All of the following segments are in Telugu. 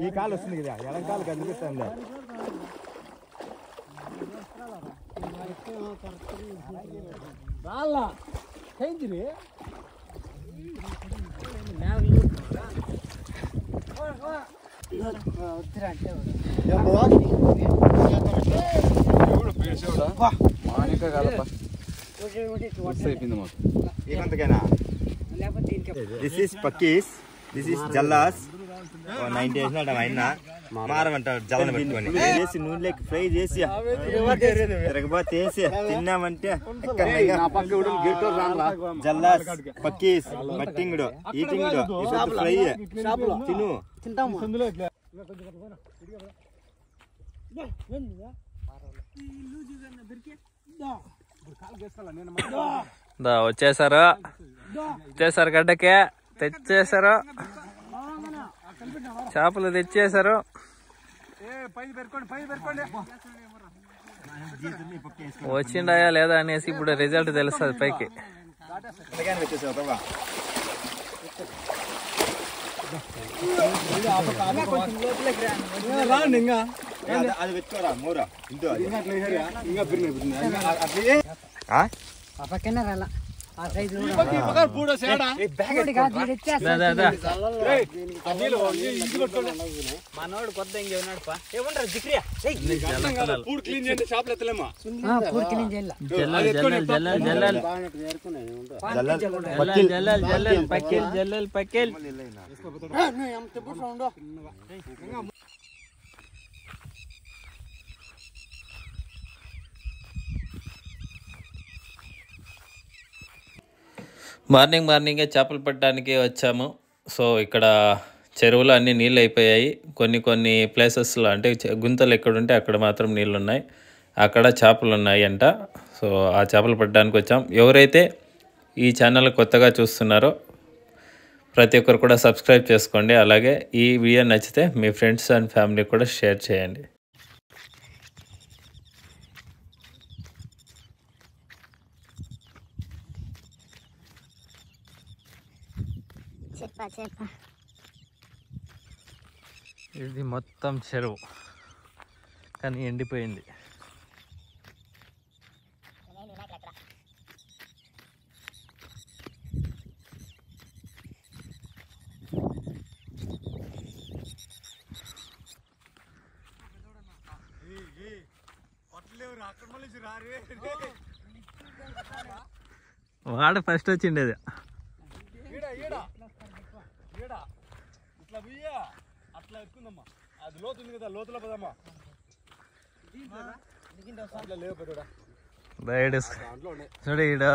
ఈ కాలు వస్తుంది కదా ఎడం కాలు కనిపిస్తుంది This is Pakis, this is Jallas. 90 years not ayna మారమంటారు జల్లని పెట్టుకొని చేసి నూనెలోకి ఫ్రై చేసి తిరగబాత్ వేసి తిన్నామంటే జల్లాస్ పక్కీస్ బట్టింగుడు ఈటింగుడు ఫ్రై తిను వచ్చేసారు గడ్డకే తెచ్చేసారు చేపలు తెచ్చేసారు వచ్చిండాయా లేదా అనేసి ఇప్పుడు రిజల్ట్ తెలుస్తుంది పైకి మనోడు కొత్త ఇంకేమన్నాడు మార్నింగే చేపలు పట్టడానికి వచ్చాము. సో ఇక్కడ చెరువులో అన్ని నీళ్ళు అయిపోయాయి. కొన్ని ప్లేసెస్లో అంటే గుంతలు ఎక్కడుంటే అక్కడ మాత్రం నీళ్ళు ఉన్నాయి, అక్కడ చేపలు ఉన్నాయి అంట. సో ఆ చేపలు పట్టడానికి వచ్చాం. ఎవరైతే ఈ ఛానల్ కొత్తగా చూస్తున్నారో ప్రతి ఒక్కరు కూడా సబ్స్క్రైబ్ చేసుకోండి. అలాగే ఈ వీడియో నచ్చితే మీ ఫ్రెండ్స్ అండ్ ఫ్యామిలీ కూడా షేర్ చేయండి. ఇది మొత్తం చెరువు కానీ ఎండిపోయింది. వాడు ఫస్ట్ వచ్చిండేది. అట్లా ఎక్కుందమ్మా, అది లోతు ఉంది కదా, లోతులో పదమ్మా. చూడు ఈడ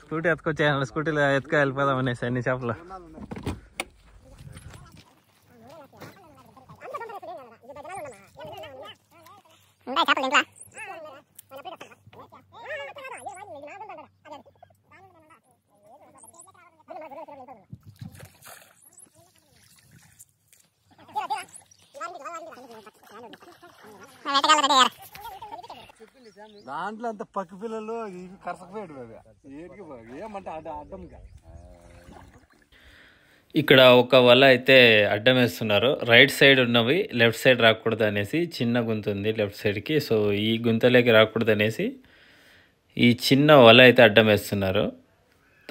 స్కూటీ ఎత్తుకొచ్చాయి, స్కూటీలో ఎత్తుక వెళ్ళిపోదాం అనేసి అన్ని చేపలు. దాంట్లో అంత పక్క పిల్లలు కరసకపోయాడు ఏమంటే అడ్డంగా. ఇక్కడ ఒక వల అయితే అడ్డం వేస్తున్నారు. రైట్ సైడ్ ఉన్నవి లెఫ్ట్ సైడ్ రాకూడదు అనేసి, చిన్న గుంత ఉంది లెఫ్ట్ సైడ్కి. సో ఈ గుంతలోకి రాకూడదు అనేసి ఈ చిన్న వల అయితే అడ్డం వేస్తున్నారు.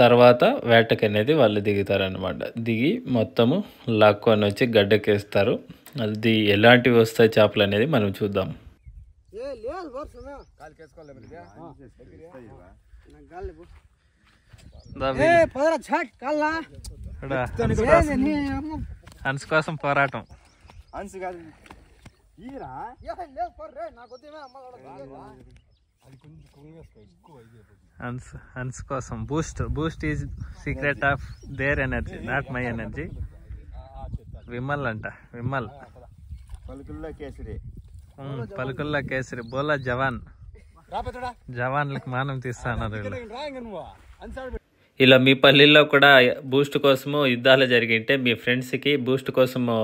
తర్వాత వేటకి అనేది వాళ్ళు దిగుతారనమాట. దిగి మొత్తము లాక్కొని వచ్చి గడ్డకేస్తారు. అది ఎలాంటివి వస్తాయి చేపలు అనేది మనం చూద్దాం. హన్స్ కోసం పోరాటం. హన్స్ కోసం Boost is secret of their energy, not my energy. Vimal అంట, విమల్. పలుకుల్లో కేసరి బోలా జవాన్, జవాన్లకు మానం తీస్తున్నారు. ఇలా మీ పల్లెల్లో కూడా బూస్ట్ కోసము యుద్ధాలు జరిగింటే మీ ఫ్రెండ్స్కి బూస్ట్ కోసము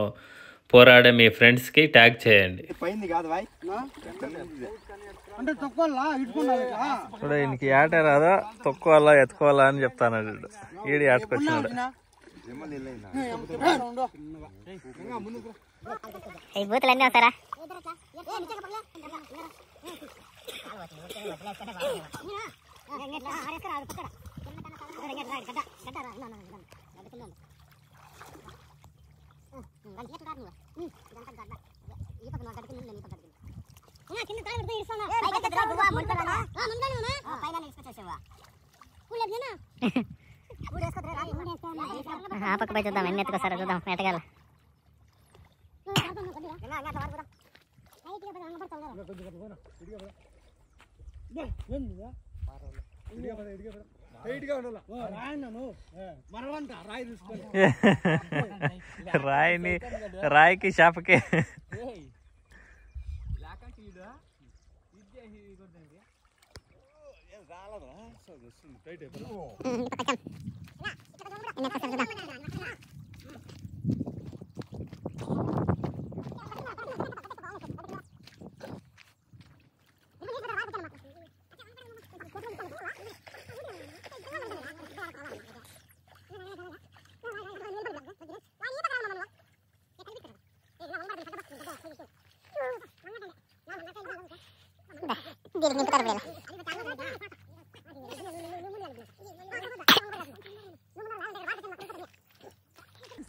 పోరాడే మీ ఫ్రెండ్స్కి ట్యాగ్ చేయండి. పోయింది కాదు బాయ్ అంటే తొక్కోవాలా ఇట్టుకున్నాడు ఇప్పుడు ఈయనకి ఆట రాదా, తొక్కోవాలా ఎత్తుకోవాలా అని చెప్తాను. ఈడి ఆటకొచ్చినాడు. బూతులన్నీ వస్తారా? ఆ పక్క పోయి చూద్దాం, ఎన్ని ఎత్తుకొస్తారో చూద్దాం. ఎట్టగల రాయికి షాపకి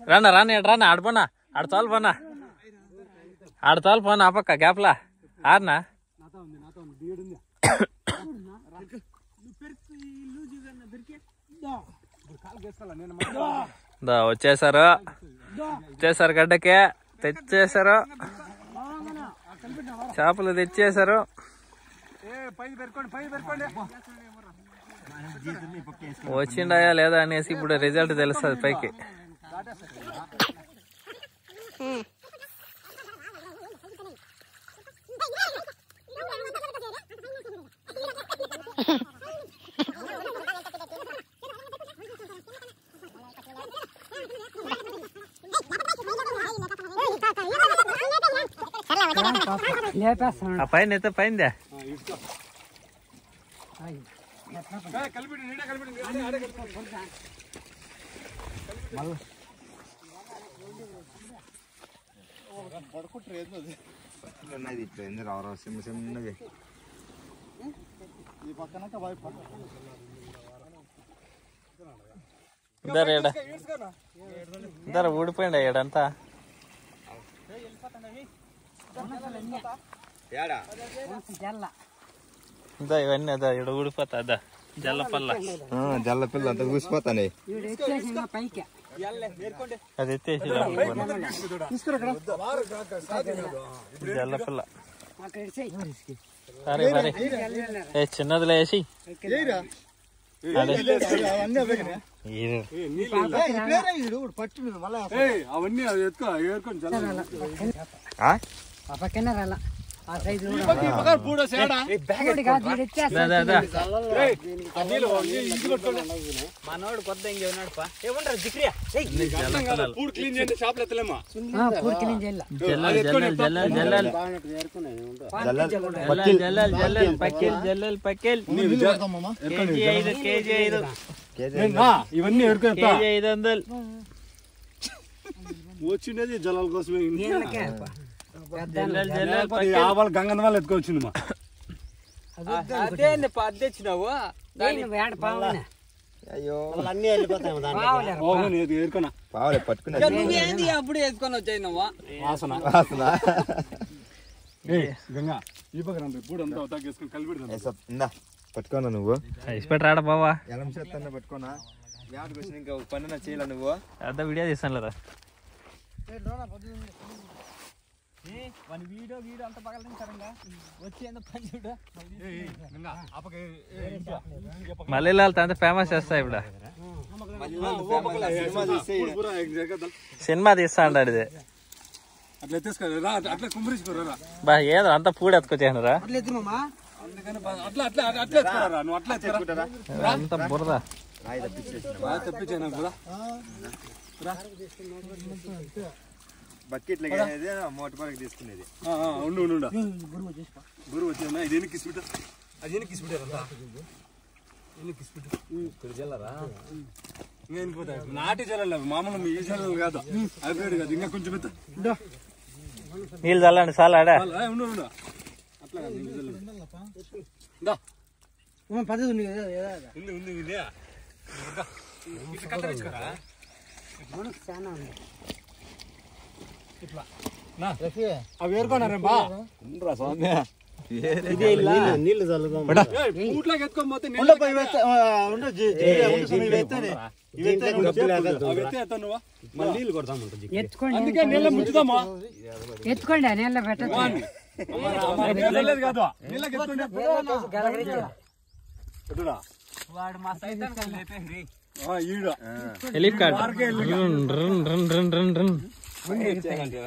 రానా రాని రానా ఆడపోనా ఆడతాలు పోనా ఆడతాలు పోనా ఆ పక్క గ్యాప్లా ఆడనా వచ్చేసారు గడ్డకే తెచ్చేసారు, చేపలు తెచ్చేసారు. వచ్చిండాయా లేదా అనేసి ఇప్పుడు రిజల్ట్ తెలుస్తుంది పైకి. ఆ పైన అయితే పైందే చిన్నది ఇద్దరు ఊడిపోయింది ఏడంతా. ఇవన్నీ అదా ఇక్కడ ఊడిపోతా అదా జల్లపల్ల జల్లపిల్ల అంతా ఊసిపోతానే. అది ఎత్తేసి జల్లపిల్ల సరే సరే చిన్నదిలో వేసి అవన్నీ మనోడు కొత్త ఇంకేమన్నాడు ఏమన్నారు జిక్రియా ఇవన్నీ 500 వచ్చిండేది జలాల కోసమే. గంగన్న వాళ్ళు ఎత్తుకొచ్చింది మా అదే తెచ్చినావు అయ్యో నువ్వేంది అప్పుడు వేసుకొని వచ్చాయి నువ్వు గంగా ఈ పక్కన పూడంతా తగ్గేసుకొని కలిపెడతా పట్టుకోనా నువ్వు రాడా బావా ఎలం చేస్తాను పట్టుకోనా యాడికి వచ్చిన ఇంకా పన్నున చేయాల నువ్వు అద్ద వీడియో తీస్తాను లేదా వీడియో అంత పగలంగా వచ్చేంత పని చూడు మళ్ళీ అంత ఫేమస్ చేస్తా ఇప్పుడు సినిమా తీస్తా అంటాడు ఇది బా ఏదో అంతా పూడి ఎత్తుకొచ్చేనరా అంత బురద బకెట్ మోటపాలకి తీసుకునేది. ఉండు గురువు వచ్చేనా ఇది ఎన్ని కిస్పిట అది ఎన్ని కిస్పిటారా ఎన్ని కిస్పిట ఇక్కడ జల్లరా ఇంకా వెళ్ళిపోతాయి. నాటి జల్లలు మామూలు ఈ జల్లలు కాదు, హైబ్రిడ్ కాదు. ఇంకా కొంచెం పెద్ద నీళ్ళు చల్లండి చాలా ఆడా ఉండు అట్లా పద్ధతి ఉంది కదా ఉంది ఇదే ఇట్లా కత్తరించుకోరా చాలా ఉంది. ఇట్లా అవి ఏరుకున్నారా బా నీళ్ళు చల్లుదాం. పూట్లోకి ఎత్తుకొని పోతే నీళ్ళు కొడతాం. అందుకే నీళ్ళ ముంచుదామా ఎత్తుకోండి నీళ్ళ పెట్టదు కాదు నీళ్ళకి ఎత్తుకుంటే వాడు మా సైతం లేపేంది. ఈడ హెలికాప్టర్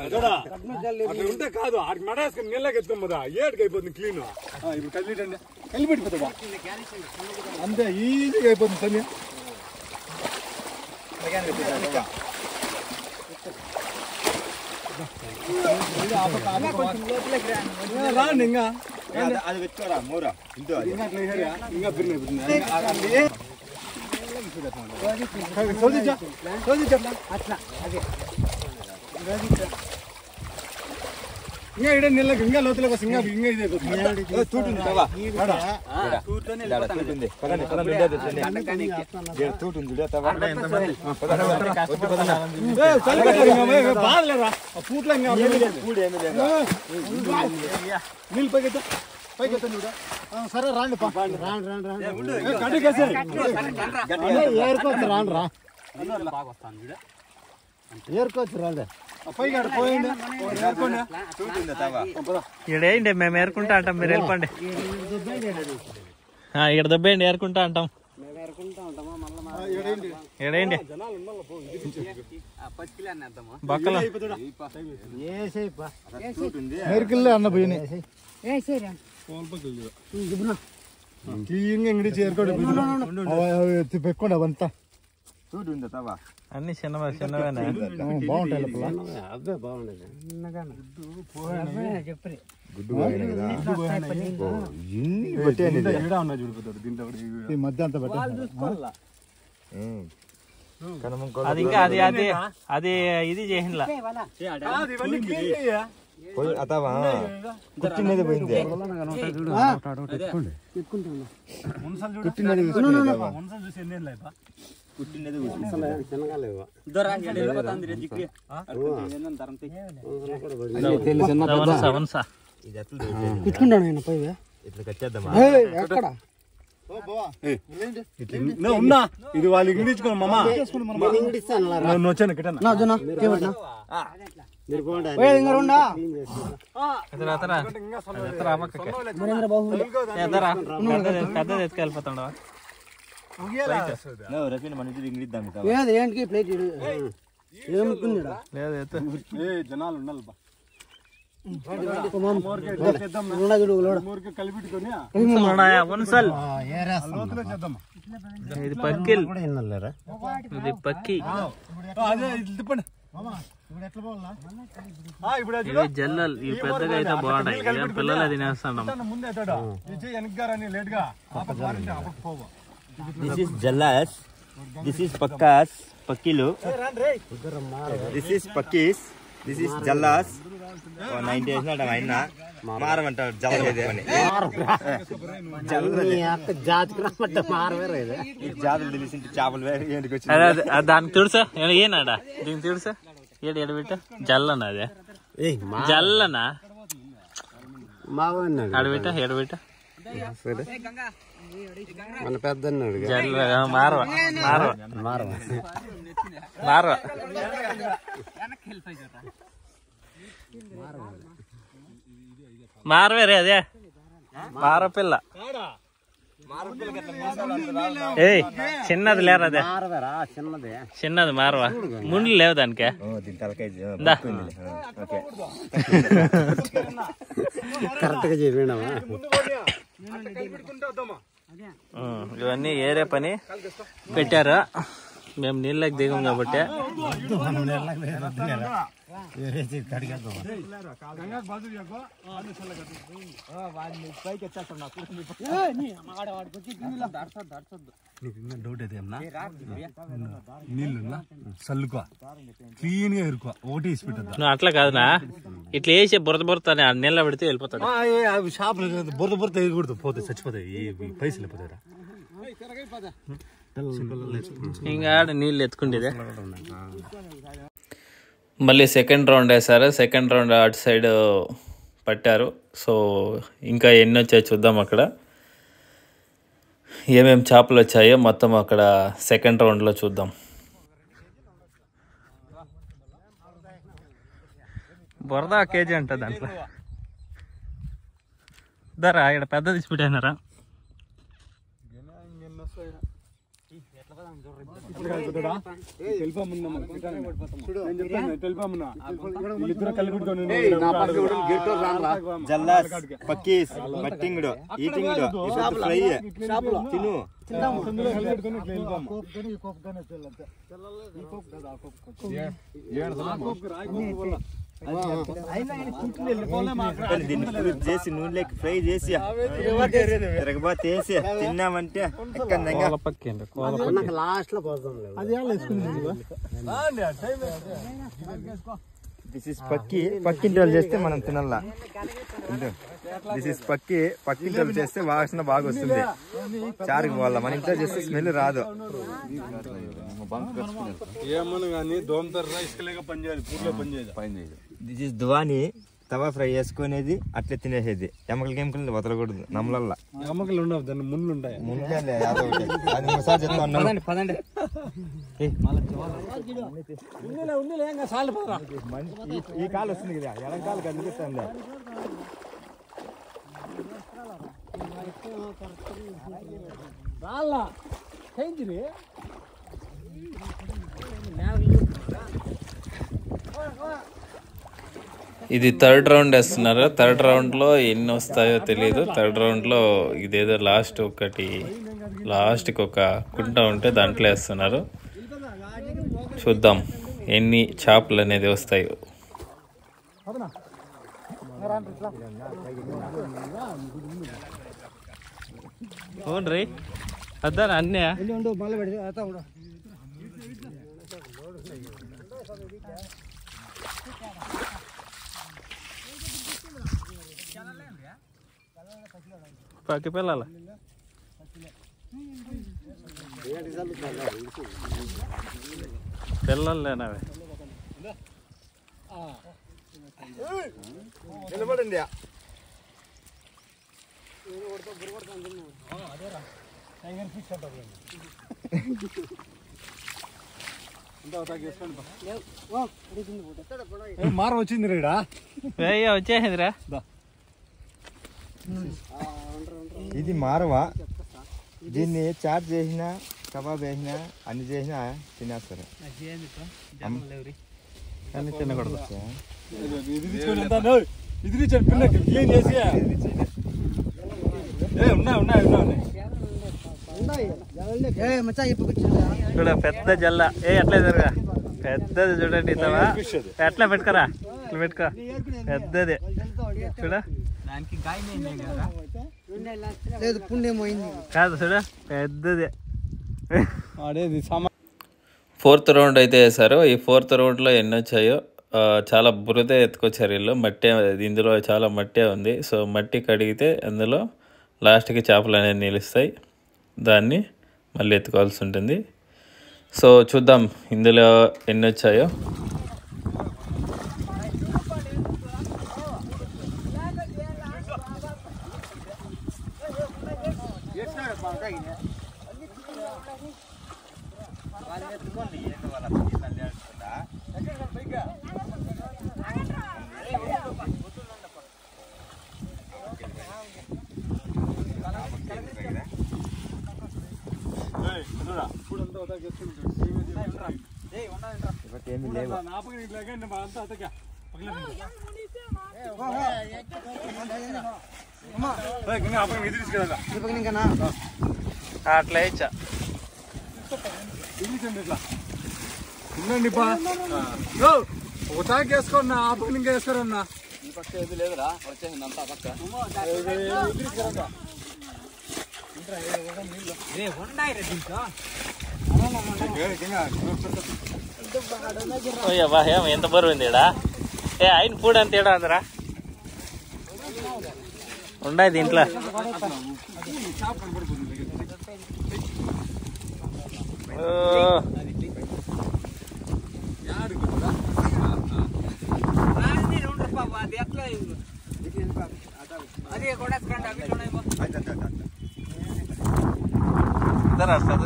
అట్లా ఉంటే కాదు ఆడికి మెడేసుకుని నీళ్ళకి ఎత్తుకోం కదా ఏడుకి అయిపోతుంది క్లీన్. ఇప్పుడు కలిపెట్టండి కలిపెట్టిపోతుందా అంతే ఈజీగా అయిపోతుంది సమయం. రాండి ఇంకా అది పెట్టుకోరా మూర ఇంటూ ఇంకా బిర్యానీ అట్లా అదే ఇంకా ఇడే నీళ్ళకి ఇంకా లోతులకు వస్తుంది. ఇంకా ఇది తూటుంది బాధలేరా పూట్లో ఇంకా నీళ్ళు పైకి పైకి సరే రాండి ఏరుకోవచ్చు రాండి రా ఏరుకోవచ్చు రాండి పైకి పోయండి ఇక్కడేయండి మేము ఏరుకుంటా అంటాం, మీరు వెళ్ళిపోండి. ఇక్కడ దెబ్బేయండి ఏరుకుంటా అంటాం. ఏడేండి బక్కలు మెరుకుల్లో అన్న పోయినాయి ఇంగడి చేరుకోండి పెట్టుకోండి అవంతా తూటుంది తవా అన్ని చిన్నవేనా బాగుంటాయి. అవే బాగుండదు. చెప్పి మధ్య అంతా అది ఇంకా అది ఇది చేసిందా అతవా కుట్టినది పోయింది. కుట్టినది కుట్టుకుంటాను పై ఇట్లా కట్టేద్దామా ఉన్నా ఇది వాళ్ళు ఇంగ్లీచుకోండి మామ వచ్చాను పెద్దది ఎత్తుకెళ్ళిపోతాడు. మన ఇంటికి ఇంగ్లీద్దాం ఏంటి ప్లేట్ ఏముంది జనాలు ఉండాలి కలిపెట్టుకొని ఇది పక్కిల్ ఇది పక్కి అదే తిప్పండి. ఇవి జల్లలు ఇవి పెద్దగా అయితే బాగున్నాయి, పిల్లలు తినేస్తున్నాం. లేట్ గా This is Jallas. This is Pakkas. Pakilu. This is Pakkis. This is Jallas. 90 years not ayna. Maram antaru Jalla ide ani. Jalla జాతికి రమ్మంటే మారవేరే ఈ జాతులు తెలిసింటి చేపలు ఏంటికి వచ్చి దానికి తెలుసా ఏనాడా దీనికి తెలుసా ఏడు బిట్ట జల్లనా అదే జల్లనా మావన్నాడు ఆడబిట్ట ఏడబిట్ట మన పెద్ద మారవ మారవే రే అదే మారపిల్ల ఏయ్ చిన్నది లేరా అదే చిన్నది మారవా ముండ్లు లేవు దానికే కరెక్ట్ గా చెప్పినావా ఇవన్నీ ఏరే పని పెట్టారా మేము నీళ్ళకి దిగం కాబట్టి డౌట్ అయితే నీళ్ళు చల్లుకో క్లీన్ గా ఇరుకో ఒకటి వేసి పెట్టద్దు. అట్లా కాదునా, ఇట్లా వేసి బురద అని నీళ్ళ పెడితే వెళ్ళిపోతాడు. షాపులు బురద వేయకూడదు, పోతే చచ్చిపోతాయి, పైసలు వెళ్ళిపోతాయి. ఇంకా నీళ్ళు ఎత్తుకుండేదే. మళ్ళీ సెకండ్ రౌండ్ వేసారు. సెకండ్ రౌండ్ అటు సైడ్ పట్టారు. సో ఇంకా ఎన్ని వచ్చాయో చూద్దాం. అక్కడ ఏమేమి చేపలు వచ్చాయో మొత్తం అక్కడ సెకండ్ రౌండ్లో చూద్దాం. బురద కేజీ అంట దాంట్లో. ధర ఇక్కడ పెద్ద తీసిపెట్టినారా? జల్లాస్, పక్కీస్, మట్టింగుడు, ఈటింగుడు, ఫ్రై తిను. దీన్ని చేసి నూనెలోకి ఫ్రై చేసి తిరగబాత్ వేసి తిన్నామంటే లాస్ట్ లో పోతాం. This is Pakki. పక్కింటి వాళ్ళు చేస్తే మనం తినాలా. This is Pakki. పక్కింటి వాళ్ళు చేస్తే వాసన బాగా వస్తుంది. చారుకు పోవాల, మన ఇంట్లో చేస్తే స్మెల్ రాదు. ఏమన్నా కానీ దోమతర ఇసుకలేక పనిచేయాలి, పూర్లో పనిచేయాలి. దిస్ ఇస్ దువాని. తవా ఫ్రై చేసుకునేది అట్లే తినేసేది. ఎమ్మకలు వదలకూడదు. నమ్మలల్లా ఎమ్మకలు ఉండవు, దాన్ని ముళ్ళు ఉంటాయి. ఈ కాలు వస్తుంది కదా, ఎడం కాలు కనిపిస్తుంది. ఇది థర్డ్ రౌండ్ వేస్తున్నారు. థర్డ్ రౌండ్లో ఎన్ని వస్తాయో తెలియదు. థర్డ్ రౌండ్లో ఇదేదో లాస్ట్కి ఒక కుంట ఉంటే దాంట్లో వేస్తున్నారు. చూద్దాం ఎన్ని చేపలు అనేది వస్తాయో. అవును అద్దా అన్నీ పక్క పిల్లల పిల్లలేనవే నిలబడండి. మారం వచ్చింది రేడా, వచ్చేసిందిరా. ఇది మారవా. దీన్ని చాట్ చేసినా, కబాబ్ వేసినా, అన్ని చేసినా తినేస్తారు. కానీ తినకూడదు. ఇది క్లీన్ చేసి చూడ పెద్ద జల్ల. ఎట్లా జరగా పెద్దది చూడండి. ఇతవా ఎట్లా పెట్టుకోరా, ఇట్లా పెట్టుకో. పెద్దది చూడ కాదు, చూడ పెద్దది. ఫోర్త్ రౌండ్ అయితే వేసారు. ఈ ఫోర్త్ రౌండ్లో ఎన్ని వచ్చాయో చాలా బురద ఎత్తుకొచ్చారు వీళ్ళు. మట్టే, ఇందులో చాలా మట్టే ఉంది. సో మట్టి కడిగితే అందులో లాస్ట్కి చేపలు అనేది నిలుస్తాయి. దాన్ని మళ్ళీ ఎత్తుకోవాల్సి ఉంటుంది. సో చూద్దాం ఇందులో ఎన్ని వచ్చాయో. ఏమి లేవు. అట్లా ఇచ్చా ఒకటాకి వేసుకోన్నా ఆ పక్కన ఇంకా వేసుకోరన్నా ఈ పక్క ఏది లేదురా వచ్చేసింది అంతా పక్క ఎంత బరువు ఉంది ఈడ ఆయన పూడ అంత ఏడా అందరా ఉండాయి దీంట్లో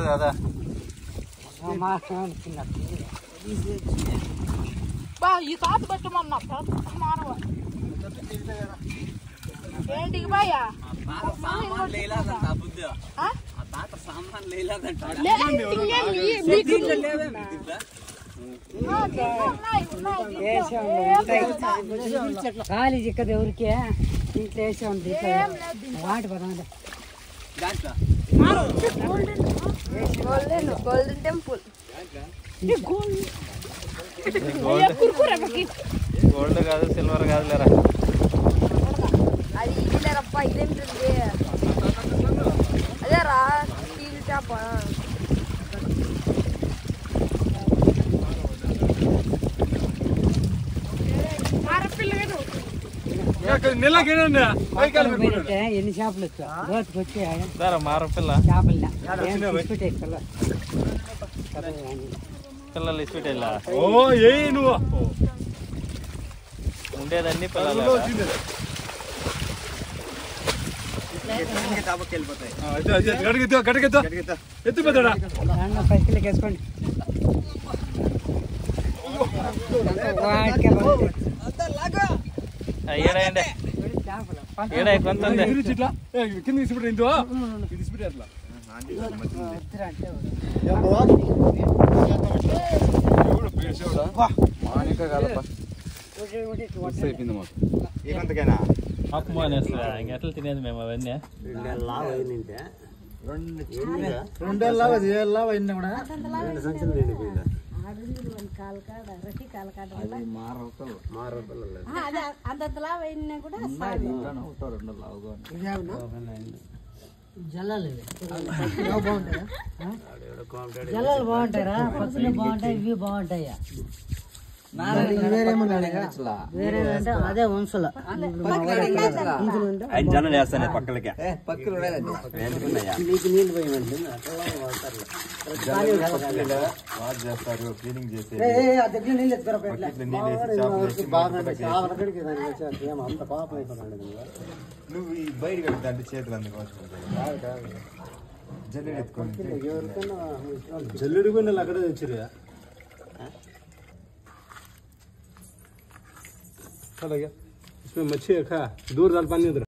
దాదా ఈ తాత పెట్టమన్నా మానవ ఏంటికి బాయా ఖాళీ చిక్కదు ఎవరికే ఇంట్లో వేసే ఉంది వాటి పదం గోల్డెన్ టెంపుల్ గోల్డ్ కాదు సిల్వర్ కాదు లేరా అది ఇది లేరప్ప ఇదేంటుంది అదేరా స్టీల్ చేప ఎన్ని చేపలు దోతకు వచ్చి మారపిల్ల చేపలు పిల్లలు ఇస్పెట్టేలా ఓ ఏ నువ్వు ఉండేదన్నీ పిల్లలు ఎత్తు పెద్దడా పైకి వేసుకోండి ఏడాయండి ఏడా కొంత కింద తీసుకుంటే ఇందో తీసుకుంటే అట్లా అయిపోయింది మాకు ఏమంతకైనా మాకు మానేస్తా ఇంకెట్లా తినేది మేము అవన్నీ జలాలు బాగుంటాయిరా పక్కన బాగుంటాయి ఇవి బాగుంటాయా వేరే అంటే అదే వంశల ఆయన జనం వేస్తాను పక్కలకి నీకు నీళ్ళు పోయినండి వాష్ చేస్తారు క్లీనింగ్ చేసి దగ్గర నీళ్ళు ఎత్తుకురా అంత పాపం అయిపోతాడు నువ్వు ఈ బయట కట్టే చేతులు అందుకోసం జల్లెడు ఎత్తుకొని జల్లుడు కూడా అక్కడ తెచ్చిరా इसमें मच्छी रखा दूर दाल पानी